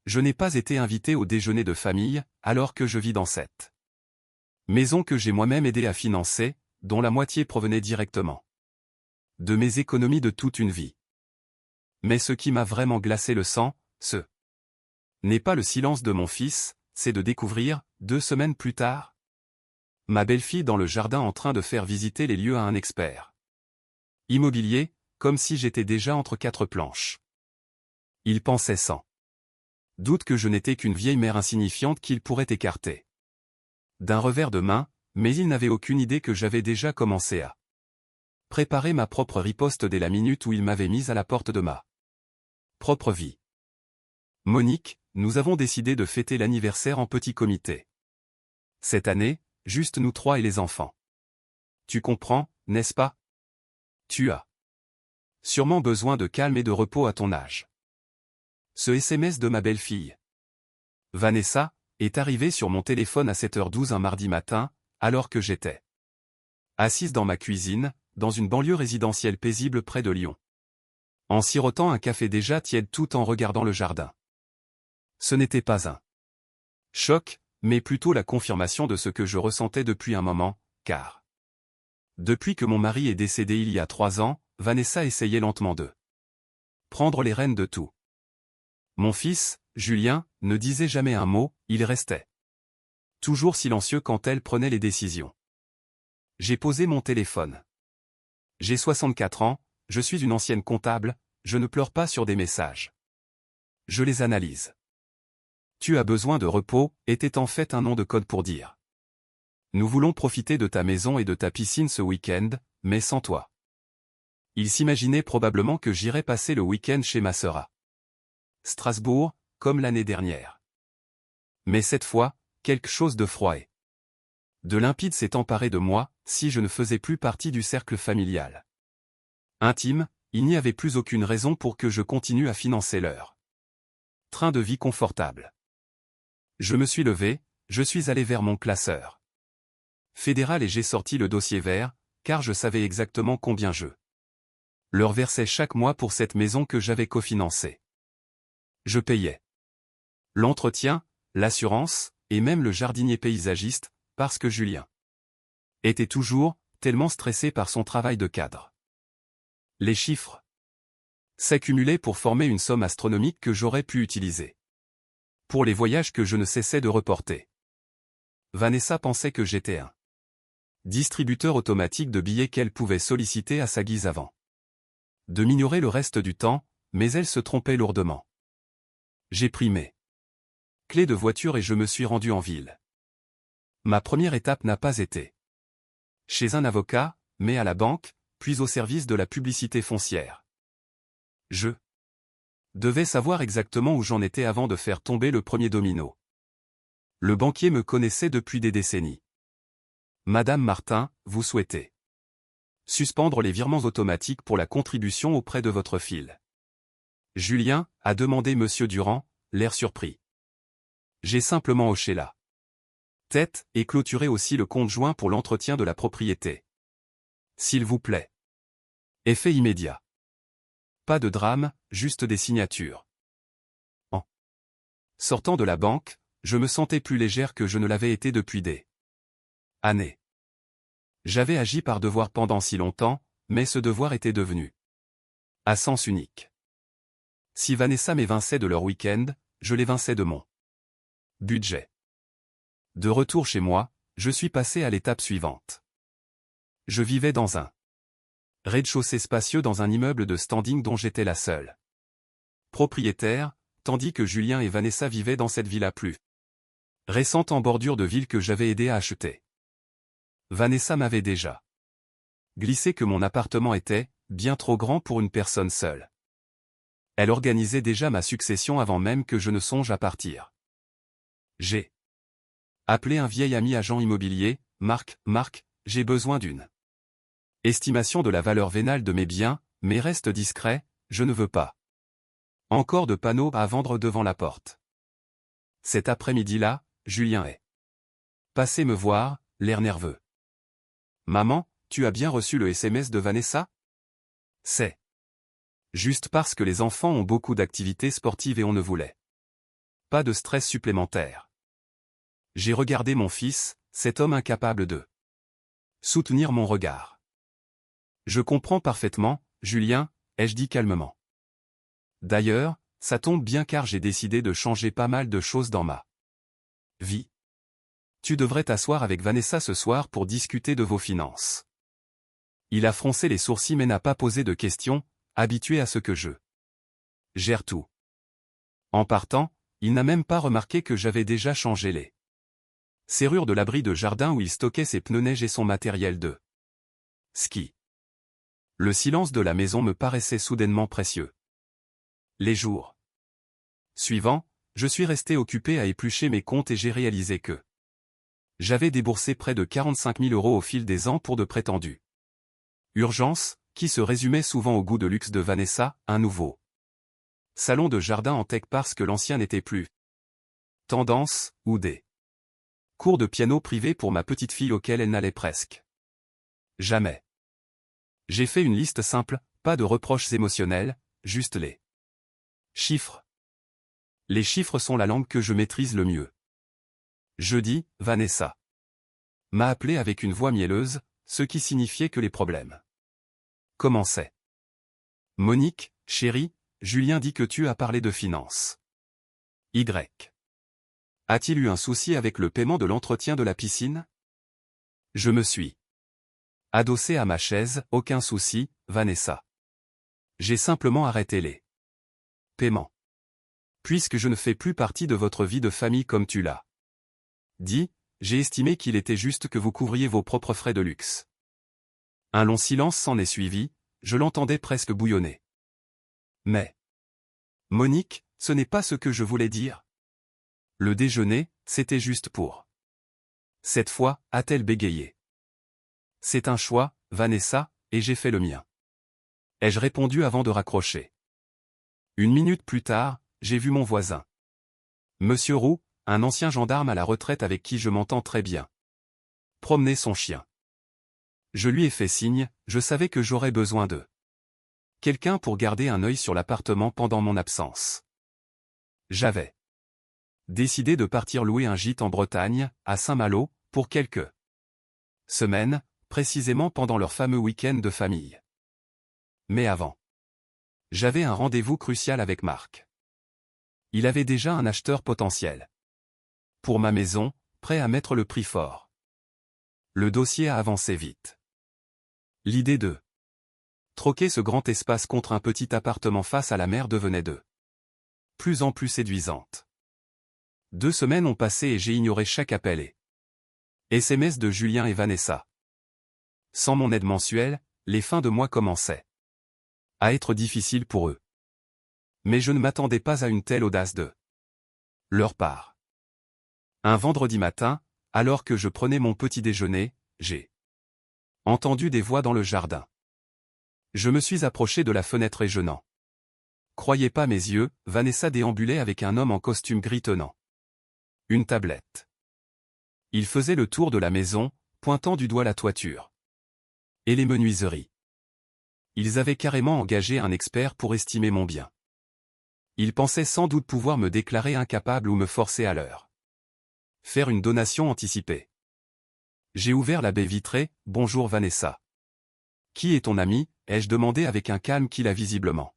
Je n'ai pas été invité au déjeuner de famille, alors que je vis dans cette maison que j'ai moi-même aidé à financer, dont la moitié provenait directement de mes économies de toute une vie. Mais ce qui m'a vraiment glacé le sang, ce n'est pas le silence de mon fils, c'est de découvrir, 2 semaines plus tard, ma belle-fille dans le jardin en train de faire visiter les lieux à un expert immobilier, comme si j'étais déjà entre 4 planches. Il pensait sans doute que je n'étais qu'une vieille mère insignifiante qu'il pourrait écarter d'un revers de main, mais il n'avait aucune idée que j'avais déjà commencé à préparer ma propre riposte dès la minute où il m'avait mise à la porte de ma propre vie. Monique, nous avons décidé de fêter l'anniversaire en petit comité. Cette année, juste nous 3 et les enfants. Tu comprends, n'est-ce pas? Tu as sûrement besoin de calme et de repos à ton âge. Ce SMS de ma belle-fille, Vanessa, est arrivé sur mon téléphone à 7h12 un mardi matin, alors que j'étais assise dans ma cuisine, dans une banlieue résidentielle paisible près de Lyon, en sirotant un café déjà tiède tout en regardant le jardin. Ce n'était pas un choc, mais plutôt la confirmation de ce que je ressentais depuis un moment, car depuis que mon mari est décédé il y a 3 ans, Vanessa essayait lentement de prendre les rênes de tout. Mon fils, Julien, ne disait jamais un mot, il restait toujours silencieux quand elle prenait les décisions. J'ai posé mon téléphone. J'ai 64 ans, je suis une ancienne comptable, je ne pleure pas sur des messages. Je les analyse. Tu as besoin de repos, était en fait un nom de code pour dire. Nous voulons profiter de ta maison et de ta piscine ce week-end, mais sans toi. Il s'imaginait probablement que j'irais passer le week-end chez ma sœur à Strasbourg, comme l'année dernière. Mais cette fois, quelque chose de froid et de limpide s'est emparé de moi, si je ne faisais plus partie du cercle familial intime, il n'y avait plus aucune raison pour que je continue à financer leur train de vie confortable. Je me suis levé, je suis allé vers mon classeur fédéral et j'ai sorti le dossier vert, car je savais exactement combien je leur versais chaque mois pour cette maison que j'avais cofinancée. Je payais l'entretien, l'assurance, et même le jardinier paysagiste, parce que Julien était toujours tellement stressé par son travail de cadre. Les chiffres s'accumulaient pour former une somme astronomique que j'aurais pu utiliser pour les voyages que je ne cessais de reporter. Vanessa pensait que j'étais un distributeur automatique de billets qu'elle pouvait solliciter à sa guise avant de m'ignorer le reste du temps, mais elle se trompait lourdement. J'ai pris mes clés de voiture et je me suis rendu en ville. Ma première étape n'a pas été chez un avocat, mais à la banque, puis au service de la publicité foncière. Je devais savoir exactement où j'en étais avant de faire tomber le premier domino. Le banquier me connaissait depuis des décennies. Madame Martin, vous souhaitez suspendre les virements automatiques pour la contribution auprès de votre fille. Julien, a demandé Monsieur Durand, l'air surpris. J'ai simplement hoché la tête et clôturé aussi le compte joint pour l'entretien de la propriété. S'il vous plaît. Effet immédiat. Pas de drame, juste des signatures. En sortant de la banque, je me sentais plus légère que je ne l'avais été depuis des années. J'avais agi par devoir pendant si longtemps, mais ce devoir était devenu à sens unique. Si Vanessa m'évinçait de leur week-end, je l'évinçais de mon budget. De retour chez moi, je suis passé à l'étape suivante. Je vivais dans un rez-de-chaussée spacieux dans un immeuble de standing dont j'étais la seule propriétaire, tandis que Julien et Vanessa vivaient dans cette villa plus récente en bordure de ville que j'avais aidé à acheter. Vanessa m'avait déjà glissé que mon appartement était bien trop grand pour une personne seule. Elle organisait déjà ma succession avant même que je ne songe à partir. J'ai appelé un vieil ami agent immobilier, Marc, j'ai besoin d'une estimation de la valeur vénale de mes biens, mais reste discret, je ne veux pas encore de panneaux à vendre devant la porte. Cet après-midi-là, Julien est passé me voir, l'air nerveux. Maman, tu as bien reçu le SMS de Vanessa? C'est juste parce que les enfants ont beaucoup d'activités sportives et on ne voulait pas de stress supplémentaire. J'ai regardé mon fils, cet homme incapable de soutenir mon regard. Je comprends parfaitement, Julien, ai-je dit calmement. D'ailleurs, ça tombe bien car j'ai décidé de changer pas mal de choses dans ma vie. Tu devrais t'asseoir avec Vanessa ce soir pour discuter de vos finances. Il a froncé les sourcils mais n'a pas posé de questions, habitué à ce que je gère tout. En partant, il n'a même pas remarqué que j'avais déjà changé les serrures de l'abri de jardin où il stockait ses pneus neige et son matériel de ski. Le silence de la maison me paraissait soudainement précieux. Les jours suivants, je suis resté occupé à éplucher mes comptes et j'ai réalisé que j'avais déboursé près de 45 000 € au fil des ans pour de prétendues urgences, qui se résumaient souvent au goût de luxe de Vanessa, un nouveau salon de jardin en tech parce que l'ancien n'était plus tendance, ou des cours de piano privés pour ma petite fille auxquels elle n'allait presque jamais. J'ai fait une liste simple, pas de reproches émotionnels, juste les chiffres. Les chiffres sont la langue que je maîtrise le mieux. Jeudi, Vanessa m'a appelé avec une voix mielleuse, ce qui signifiait que les problèmes commençaient. Monique, chérie, Julien dit que tu as parlé de finances. Y. A-t-il eu un souci avec le paiement de l'entretien de la piscine? Je me suis adossé à ma chaise, aucun souci, Vanessa. J'ai simplement arrêté les paiements. Puisque je ne fais plus partie de votre vie de famille comme tu l'as dit, j'ai estimé qu'il était juste que vous couvriez vos propres frais de luxe. Un long silence s'en est suivi, je l'entendais presque bouillonner. Mais, Monique, ce n'est pas ce que je voulais dire. Le déjeuner, c'était juste pour. Cette fois, a-t-elle bégayé. C'est un choix, Vanessa, et j'ai fait le mien. Ai-je répondu avant de raccrocher. Une minute plus tard, j'ai vu mon voisin. Monsieur Roux, un ancien gendarme à la retraite avec qui je m'entends très bien. Promener son chien. Je lui ai fait signe, je savais que j'aurais besoin de quelqu'un pour garder un œil sur l'appartement pendant mon absence. J'avais décidé de partir louer un gîte en Bretagne, à Saint-Malo, pour quelques semaines, précisément pendant leur fameux week-end de famille. Mais avant, j'avais un rendez-vous crucial avec Marc. Il avait déjà un acheteur potentiel. Pour ma maison, prêt à mettre le prix fort. Le dossier a avancé vite. L'idée de troquer ce grand espace contre un petit appartement face à la mer devenait de plus en plus séduisante. 2 semaines ont passé et j'ai ignoré chaque appel et SMS de Julien et Vanessa. Sans mon aide mensuelle, les fins de mois commençaient à être difficiles pour eux. Mais je ne m'attendais pas à une telle audace de leur part. Un vendredi matin, alors que je prenais mon petit déjeuner, j'ai entendu des voix dans le jardin. Je me suis approché de la fenêtre et je n'en croyais pas mes yeux, Vanessa déambulait avec un homme en costume gris tenant une tablette. Il faisait le tour de la maison, pointant du doigt la toiture et les menuiseries. Ils avaient carrément engagé un expert pour estimer mon bien. Ils pensaient sans doute pouvoir me déclarer incapable ou me forcer à leur faire une donation anticipée. J'ai ouvert la baie vitrée, « Bonjour Vanessa. »« Qui est ton ami ?» ai-je demandé avec un calme qui l'a visiblement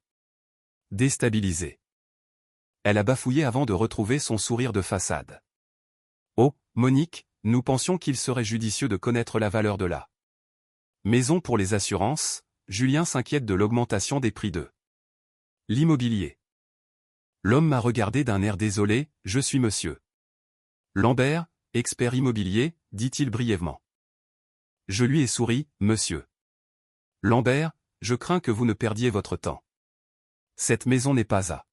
déstabilisée. Elle a bafouillé avant de retrouver son sourire de façade. « Oh, Monique, nous pensions qu'il serait judicieux de connaître la valeur de la maison pour les assurances. » Julien s'inquiète de l'augmentation des prix de l'immobilier. L'homme m'a regardé d'un air désolé, « Je suis monsieur Lambert, expert immobilier, dit-il brièvement. Je lui ai souri, « Monsieur Lambert, je crains que vous ne perdiez votre temps. Cette maison n'est pas à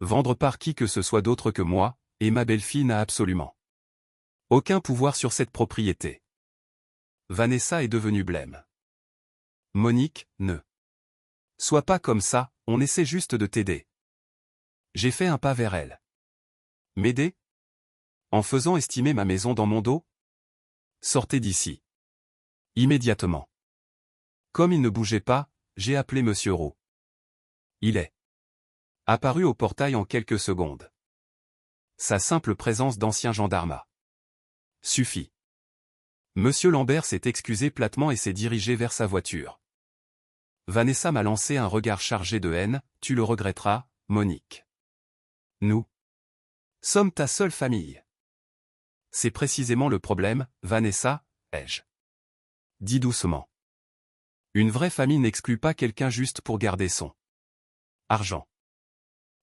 vendre par qui que ce soit d'autre que moi, et ma belle-fille n'a absolument aucun pouvoir sur cette propriété. » Vanessa est devenue blême. Monique, ne sois pas comme ça, on essaie juste de t'aider. J'ai fait un pas vers elle. M'aider? En faisant estimer ma maison dans mon dos? Sortez d'ici. Immédiatement. Comme il ne bougeait pas, j'ai appelé Monsieur Roux. Il est apparu au portail en quelques secondes. Sa simple présence d'ancien gendarme suffit. Monsieur Lambert s'est excusé platement et s'est dirigé vers sa voiture. Vanessa m'a lancé un regard chargé de haine. Tu le regretteras, Monique. Nous sommes ta seule famille. C'est précisément le problème, Vanessa, ai-je dit doucement. Une vraie famille n'exclut pas quelqu'un juste pour garder son argent.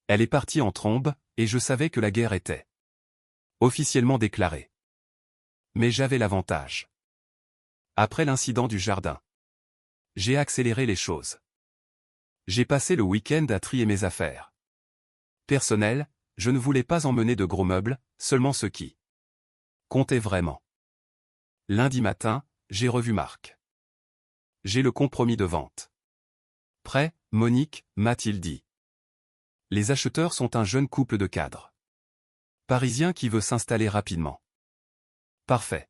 Elle est partie en trombe, et je savais que la guerre était officiellement déclarée. Mais j'avais l'avantage. Après l'incident du jardin, j'ai accéléré les choses. J'ai passé le week-end à trier mes affaires personnelles. Je ne voulais pas emmener de gros meubles, seulement ceux qui comptaient vraiment. Lundi matin, j'ai revu Marc. J'ai le compromis de vente. Prêt, Monique, m'a-t-il dit. Les acheteurs sont un jeune couple de cadres parisiens qui veut s'installer rapidement. Parfait.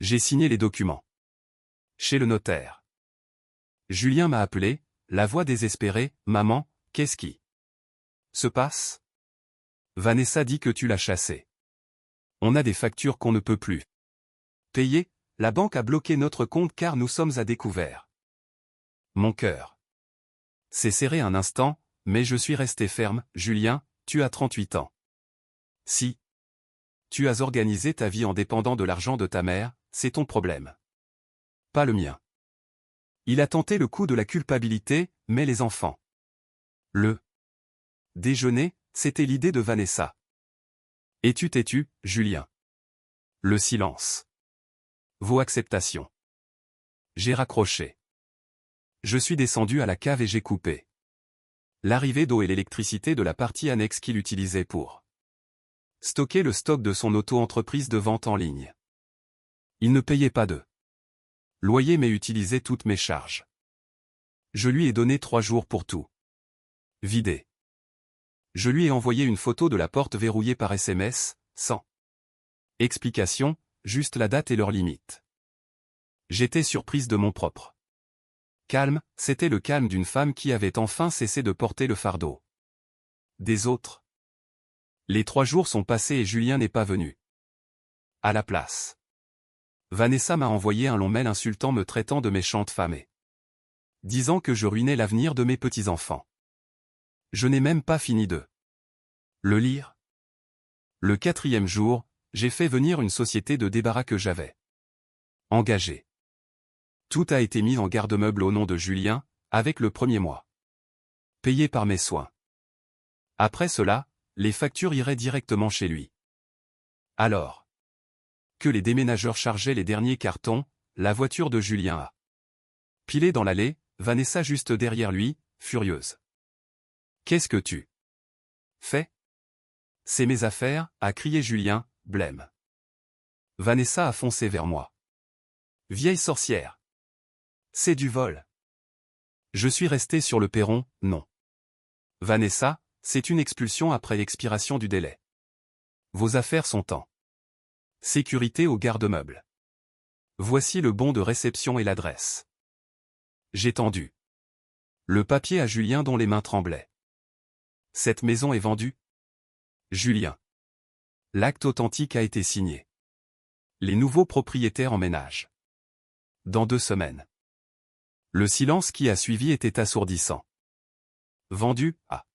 J'ai signé les documents chez le notaire. Julien m'a appelé, la voix désespérée. Maman, qu'est-ce qui se passe? Vanessa dit que tu l'as chassé. On a des factures qu'on ne peut plus payer, la banque a bloqué notre compte car nous sommes à découvert. Mon cœur s'est serré un instant, mais je suis resté ferme. Julien, tu as 38 ans. Si tu as organisé ta vie en dépendant de l'argent de ta mère, c'est ton problème. Pas le mien. Il a tenté le coup de la culpabilité, mais les enfants. Le déjeuner, c'était l'idée de Vanessa. Es-tu têtu, Julien? Le silence vaut acceptation. J'ai raccroché. Je suis descendu à la cave et j'ai coupé l'arrivée d'eau et l'électricité de la partie annexe qu'il utilisait pour stocker le stock de son auto-entreprise de vente en ligne. Il ne payait pas de loyer mais utilisait toutes mes charges. Je lui ai donné 3 jours pour tout vider. Je lui ai envoyé une photo de la porte verrouillée par SMS, sans explication, juste la date et leurs limites. J'étais surprise de mon propre calme, c'était le calme d'une femme qui avait enfin cessé de porter le fardeau des autres. Les 3 jours sont passés et Julien n'est pas venu. À la place, Vanessa m'a envoyé un long mail insultant me traitant de méchante femme et disant que je ruinais l'avenir de mes petits-enfants. Je n'ai même pas fini de le lire. Le 4e jour, j'ai fait venir une société de débarras que j'avais engagée. Tout a été mis en garde-meuble au nom de Julien, avec le 1er mois payé par mes soins. Après cela, les factures iraient directement chez lui. Alors que les déménageurs chargeaient les derniers cartons, la voiture de Julien a pilé dans l'allée, Vanessa juste derrière lui, furieuse. Qu'est-ce que tu fais? C'est mes affaires, a crié Julien, blême. Vanessa a foncé vers moi. Vieille sorcière. C'est du vol. Je suis resté sur le perron, non. Vanessa, c'est une expulsion après l'expiration du délai. Vos affaires sont en sécurité au garde-meuble. Voici le bon de réception et l'adresse. J'ai tendu le papier à Julien dont les mains tremblaient. Cette maison est vendue? Julien. L'acte authentique a été signé. Les nouveaux propriétaires emménagent dans 2 semaines. Le silence qui a suivi était assourdissant. Vendu, a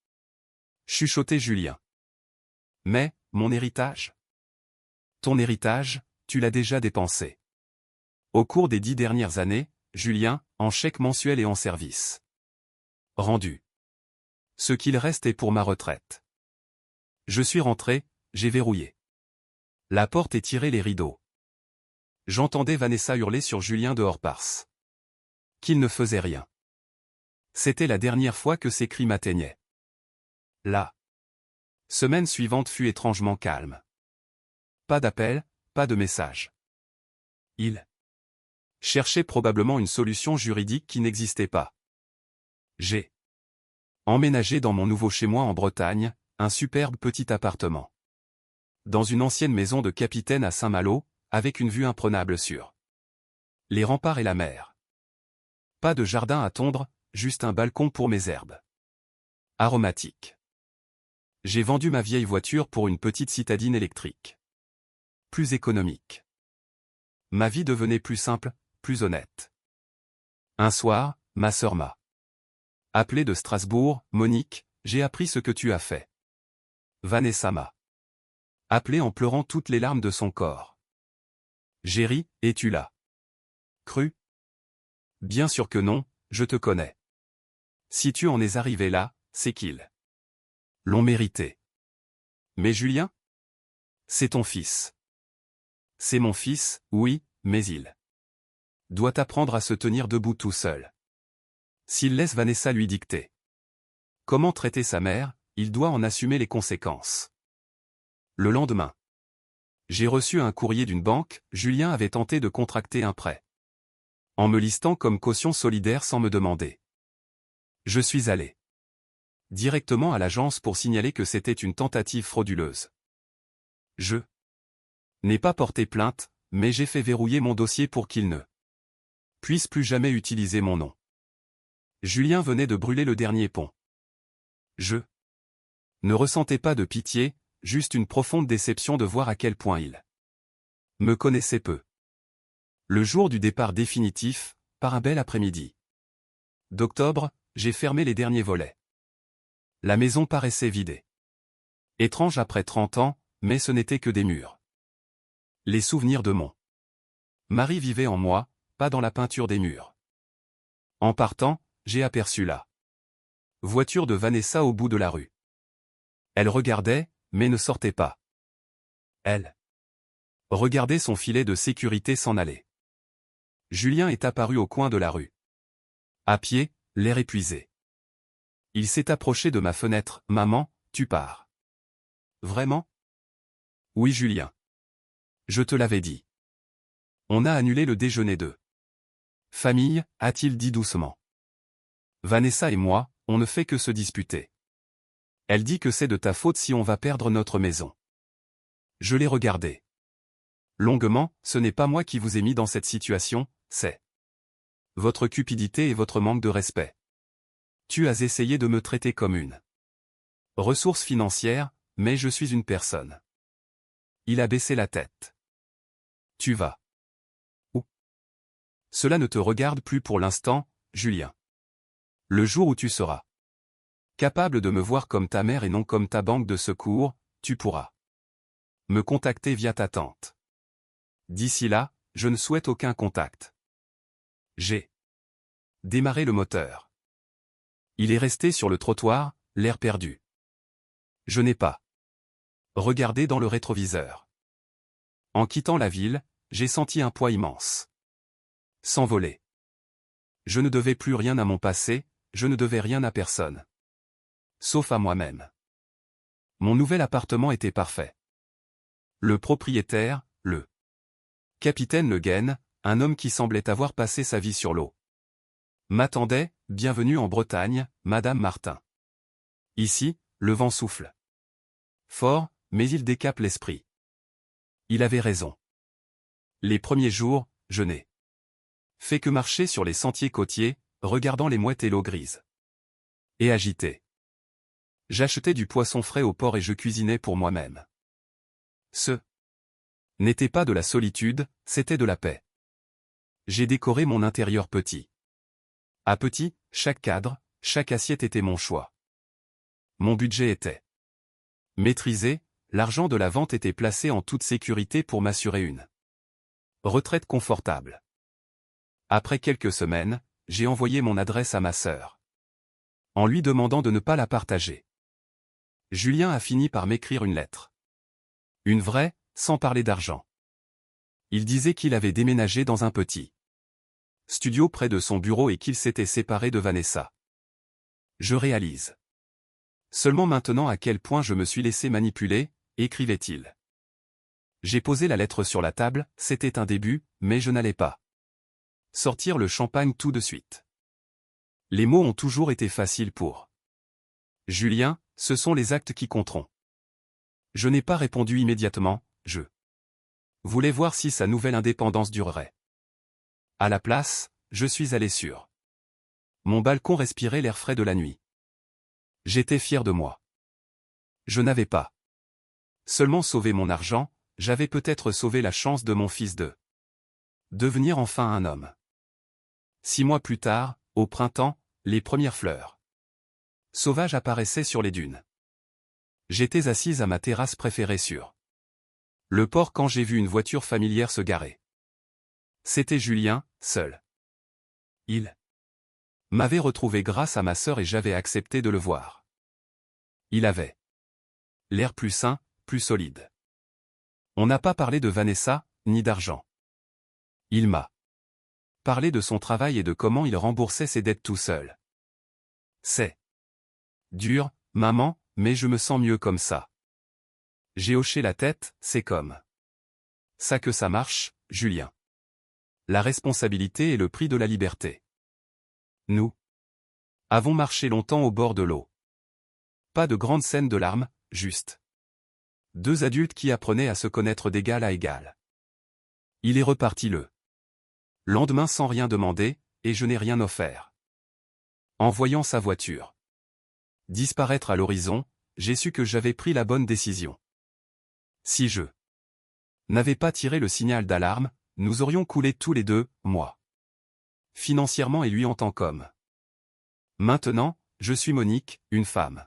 chuchoté Julien. Mais, mon héritage? Ton héritage, tu l'as déjà dépensé. Au cours des 10 dernières années, Julien, en chèques mensuels et en services rendus. Ce qu'il reste est pour ma retraite. Je suis rentré, j'ai verrouillé la porte et tiré les rideaux. J'entendais Vanessa hurler sur Julien dehors parce qu'il ne faisait rien. C'était la dernière fois que ces cris m'atteignaient. La semaine suivante fut étrangement calme. Pas d'appel, pas de message. Il cherchait probablement une solution juridique qui n'existait pas. J'ai emménagé dans mon nouveau chez-moi en Bretagne, un superbe petit appartement. Dans une ancienne maison de capitaine à Saint-Malo, avec une vue imprenable sur les remparts et la mer. Pas de jardin à tondre, juste un balcon pour mes herbes aromatiques. J'ai vendu ma vieille voiture pour une petite citadine électrique. Plus économique. Ma vie devenait plus simple, plus honnête. Un soir, ma sœur m'a appelé de Strasbourg. Monique, j'ai appris ce que tu as fait. Vanessa m'a appelé en pleurant toutes les larmes de son corps. J'ai ri, et tu l'as cru? Bien sûr que non, je te connais. Si tu en es arrivé là, c'est qu'ils l'ont mérité. Mais Julien? C'est ton fils. C'est mon fils, oui, mais il doit apprendre à se tenir debout tout seul. S'il laisse Vanessa lui dicter comment traiter sa mère, il doit en assumer les conséquences. Le lendemain, j'ai reçu un courrier d'une banque. Julien avait tenté de contracter un prêt en me listant comme caution solidaire sans me demander. Je suis allé directement à l'agence pour signaler que c'était une tentative frauduleuse. Je n'ai pas porté plainte, mais j'ai fait verrouiller mon dossier pour qu'il ne puisse plus jamais utiliser mon nom. Julien venait de brûler le dernier pont. Je ne ressentais pas de pitié, juste une profonde déception de voir à quel point il me connaissait peu. Le jour du départ définitif, par un bel après-midi d'octobre, j'ai fermé les derniers volets. La maison paraissait vidée. Étrange après 30 ans, mais ce n'était que des murs. Les souvenirs de mon mari vivaient en moi, pas dans la peinture des murs. En partant, j'ai aperçu la voiture de Vanessa au bout de la rue. Elle regardait, mais ne sortait pas. Elle regardait son filet de sécurité s'en aller. Julien est apparu au coin de la rue. À pied, l'air épuisé. Il s'est approché de ma fenêtre. « Maman, tu pars. » « Vraiment ? » ?»« Oui Julien. Je te l'avais dit. » On a annulé le déjeuner de famille, a-t-il dit doucement. Vanessa et moi, on ne fait que se disputer. Elle dit que c'est de ta faute si on va perdre notre maison. Je l'ai regardé longuement. Ce n'est pas moi qui vous ai mis dans cette situation, c'est votre cupidité et votre manque de respect. Tu as essayé de me traiter comme une ressource financière, mais je suis une personne. Il a baissé la tête. Tu vas où? Cela ne te regarde plus pour l'instant, Julien. Le jour où tu seras capable de me voir comme ta mère et non comme ta banque de secours, tu pourras me contacter via ta tante. D'ici là, je ne souhaite aucun contact. J'ai démarré le moteur. Il est resté sur le trottoir, l'air perdu. Je n'ai pas regardé dans le rétroviseur. En quittant la ville, j'ai senti un poids immense s'envoler. Je ne devais plus rien à mon passé, je ne devais rien à personne. Sauf à moi-même. Mon nouvel appartement était parfait. Le propriétaire, le capitaine Le Guen, un homme qui semblait avoir passé sa vie sur l'eau, m'attendait. Bienvenue en Bretagne, Madame Martin. Ici, le vent souffle fort, mais il décape l'esprit. Il avait raison. Les premiers jours, je n'ai fait que marcher sur les sentiers côtiers, regardant les mouettes et l'eau grise et agitée. J'achetais du poisson frais au port et je cuisinais pour moi-même. Ce n'était pas de la solitude, c'était de la paix. J'ai décoré mon intérieur petit à petit, chaque cadre, chaque assiette était mon choix. Mon budget était maîtrisé, l'argent de la vente était placé en toute sécurité pour m'assurer une retraite confortable. Après quelques semaines, j'ai envoyé mon adresse à ma sœur, en lui demandant de ne pas la partager. Julien a fini par m'écrire une lettre. Une vraie, sans parler d'argent. Il disait qu'il avait déménagé dans un petit studio près de son bureau et qu'il s'était séparé de Vanessa. Je réalise seulement maintenant à quel point je me suis laissé manipuler, écrivait-il. J'ai posé la lettre sur la table, c'était un début, mais je n'allais pas sortir le champagne tout de suite. Les mots ont toujours été faciles pour Julien, ce sont les actes qui compteront. Je n'ai pas répondu immédiatement, je voulais voir si sa nouvelle indépendance durerait. À la place, je suis allé sur mon balcon respirer l'air frais de la nuit. J'étais fier de moi. Je n'avais pas seulement sauvé mon argent, j'avais peut-être sauvé la chance de mon fils de devenir enfin un homme. 6 mois plus tard, au printemps, les premières fleurs sauvages apparaissaient sur les dunes. J'étais assise à ma terrasse préférée sur le port quand j'ai vu une voiture familière se garer. C'était Julien, seul. Il m'avait retrouvé grâce à ma sœur et j'avais accepté de le voir. Il avait l'air plus sain, plus solide. On n'a pas parlé de Vanessa, ni d'argent. Il m'a parlé de son travail et de comment il remboursait ses dettes tout seul. C'est dur, maman, mais je me sens mieux comme ça. J'ai hoché la tête, c'est comme ça que ça marche, Julien. La responsabilité est le prix de la liberté. Nous avons marché longtemps au bord de l'eau. Pas de grande scène de larmes, juste 2 adultes qui apprenaient à se connaître d'égal à égal. Il est reparti le lendemain sans rien demander, et je n'ai rien offert. En voyant sa voiture disparaître à l'horizon, j'ai su que j'avais pris la bonne décision. Si je n'avais pas tiré le signal d'alarme, nous aurions coulé tous les deux, moi financièrement et lui en tant qu'homme. Maintenant, je suis Monique, une femme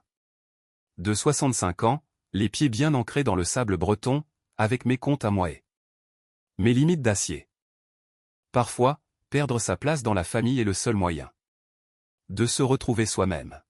de 65 ans, les pieds bien ancrés dans le sable breton, avec mes comptes à moi et mes limites d'acier. Parfois, perdre sa place dans la famille est le seul moyen de se retrouver soi-même.